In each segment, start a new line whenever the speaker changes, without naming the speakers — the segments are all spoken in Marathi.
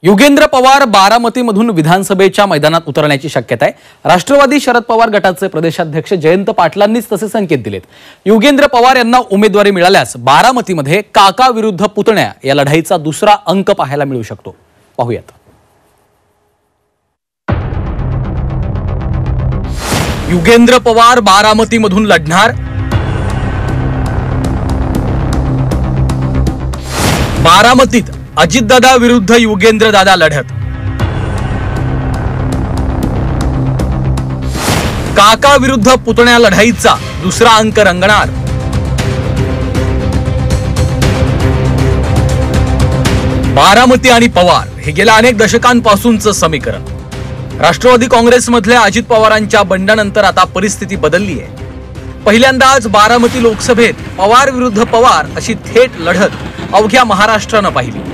युगेंद्र पवार बारामतीमधून विधानसभेच्या मैदानात उतरण्याची शक्यता आहे। राष्ट्रवादी शरद पवार गटाचे प्रदेशाध्यक्ष जयंत पाटलांनीच तसे संकेत दिलेत। युगेंद्र पवार यांना उमेदवारी मिळाल्यास बारामतीमध्ये काका विरुद्ध पुतण्या या लढाईचा दुसरा अंक पाहायला मिळू शकतो। पाहूयात। युगेंद्र पवार बारामतीमधून लढणार। बारामतीत अजितदादा विरुद्ध युगेंद्रदादा लढत। काका विरुद्ध पुतण्या लढाईचा दुसरा अंक रंगणार। बारामती आणि पवार हे गेल्या अनेक दशकांपासूनचं समीकरण। राष्ट्रवादी काँग्रेसमधले अजित पवारांच्या बंडानंतर आता परिस्थिती बदलली आहे। पहिल्यांदाच बारामती लोकसभेत पवार विरुद्ध पवार अशी थेट लढत अवघ्या महाराष्ट्रानं पाहिली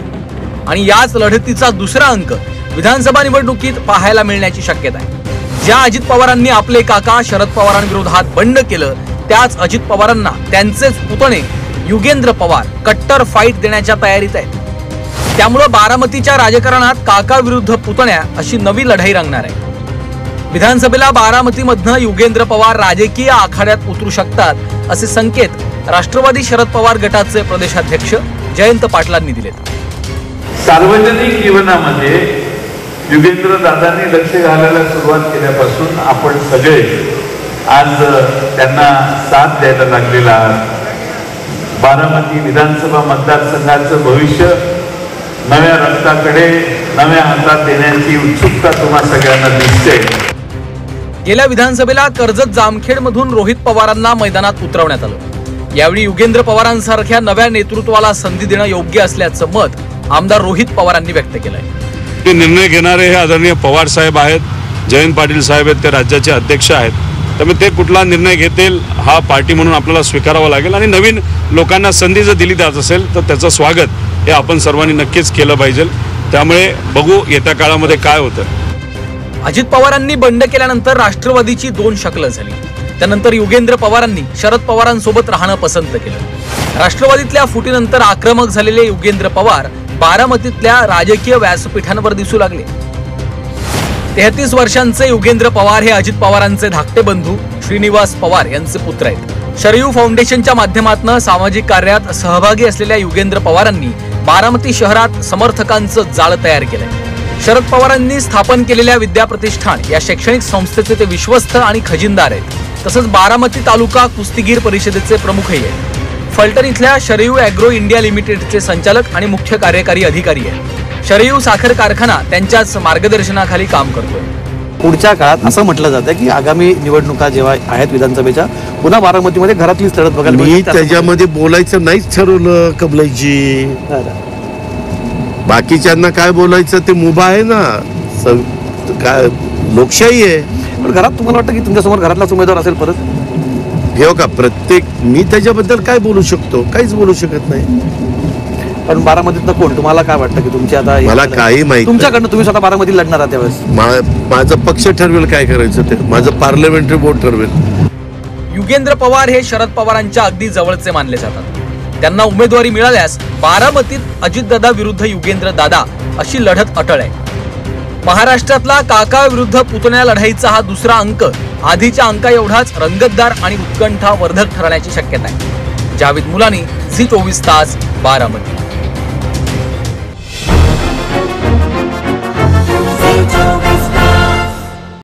आणि याच लढतीचा दुसरा अंक विधानसभा निवडणुकीत पाहायला मिळण्याची शक्यता आहे। ज्या अजित पवारांनी आपले काका शरद पवारांविरोधात बंड केलं त्याच अजित पवारांना त्यांचेच पुतणे युगेंद्र पवार कट्टर फाईट देण्याच्या तयारीत आहेत। त्यामुळे बारामतीच्या राजकारणात काका विरुद्ध पुतण्या अशी नवी लढाई रंगणार आहे। विधानसभेला बारामतीमधनं युगेंद्र पवार राजकीय आखाड्यात उतरू शकतात असे संकेत राष्ट्रवादी शरद पवार गटाचे प्रदेशाध्यक्ष जयंत पाटलांनी दिलेत।
सार्वजनिक जीवनामध्ये युगेंद्र दादांनी लक्ष घालायला सुरुवात केल्यापासून आपण सगळे आज त्यांना साथ द्यायला लागलेला। बारामती विधानसभा मतदारसंघाचं भविष्य नव्या रक्ताकडे नव्या हातात देण्याची उत्सुकता तुम्हा सगळ्यांना दिसते।
गेल्या विधानसभेला कर्जत जामखेड मधून रोहित पवारांना मैदानात उतरवण्यात आलं। यावेळी युगेंद्र पवारांसारख्या नव्या नेतृत्वाला संधी देणं योग्य असल्याचं मत आमदार रोहित पवारांनी व्यक्त केलंय।
ते निर्णय घेणारे हे आदरणीय पवार साहेब आहेत, जयंत पाटील साहेब आहेत, ते राज्याचे अध्यक्ष आहेत। त्यामुळे ते कुठला निर्णय घेतील हा पार्टी म्हणून आपल्याला स्वीकारावा लागेल आणि नवीन लोकांना संधी जर दिली जात असेल तर त्याचं स्वागत हे आपण सर्वांनी नक्कीच केलं पाहिजे। त्यामुळे बघू येत्या काळामध्ये काय होतं।
अजित पवारांनी बंड केल्यानंतर राष्ट्रवादीची दोन शकलं झाली। त्यानंतर युगेंद्र पवारांनी शरद पवारांसोबत राहणं पसंत केलं। राष्ट्रवादीतल्या फुटीनंतर आक्रमक झालेले युगेंद्र पवार बारामतीतल्या राजकीय व्यासपीठांवर दिसू लागले। 33 वर्षांचे युगेंद्र पवार हे अजित पवारांचे धाकटे बंधू श्रीनिवास पवार यांचे पुत्र आहेत। शरयू फाउंडेशनच्या माध्यमातून सामाजिक कार्यात सहभागी असलेल्या युगेंद्र पवारांनी बारामती शहरात समर्थकांचं जाळं तयार केलंय। शरद पवारांनी स्थापन केलेल्या विद्या प्रतिष्ठान या शैक्षणिक संस्थेचे ते विश्वस्त आणि खजिनदार आहेत। तसंच बारामती तालुका कुस्तीगीर परिषदेचे प्रमुखही आहेत। फलटण इथल्या शरयू ॲग्रो इंडिया लिमिटेडचे संचालक आणि मुख्य कार्यकारी अधिकारी आहेत। शरयू साखर कारखाना त्यांच्याच मार्गदर्शनाखाली काम करतोय।
पुढच्या काळात असं म्हटलं जातं की आगामी निवडणुका जेव्हा आहेत विधानसभेच्या पुन्हा बारामतीमध्ये घरातलीच लढत बघायला
मी त्याच्यामध्ये बोलायचं नाहीच ठरवलं कबलाईची। बाकीच्यांना काय बोलायचं ते मुभा आहे ना, काय लोकशाही आहे।
पण घरात तुम्हाला वाटतं की तुमच्यासमोर घरातलाच उमेदवार असेल परत
घेऊ का? प्रत्येक मी त्याच्याबद्दल काय बोलू शकतो? काहीच बोलू शकत नाही।
पण बारामतीतनं कोण तुम्हाला काय वाटतं की तुमची आता
मला काही माहिती
तुमच्याकडनं तुम्ही स्वतः बारामतीत लढणार आहात त्यावेळेस
माझा पक्ष ठरवेल काय करायचं ते, माझं पार्लमेंटरी बोर्ड ठरवेल।
युगेंद्र पवार हे शरद पवारांच्या अगदी जवळचे मानले जातात। त्यांना उमेदवारी मिळाल्यास बारामतीत अजितदादा विरुद्ध युगेंद्र दादा अशी लढत अटळ आहे। महाराष्ट्रातला काका विरुद्ध पुतण्या लढाईचा हा दुसरा अंक आधीच्या अंका एवढाच रंगतदार आणि उत्कंठावर्धक ठरण्याची शक्यता आहे। जावेद मुलानी, झी 24 तास, बारामती।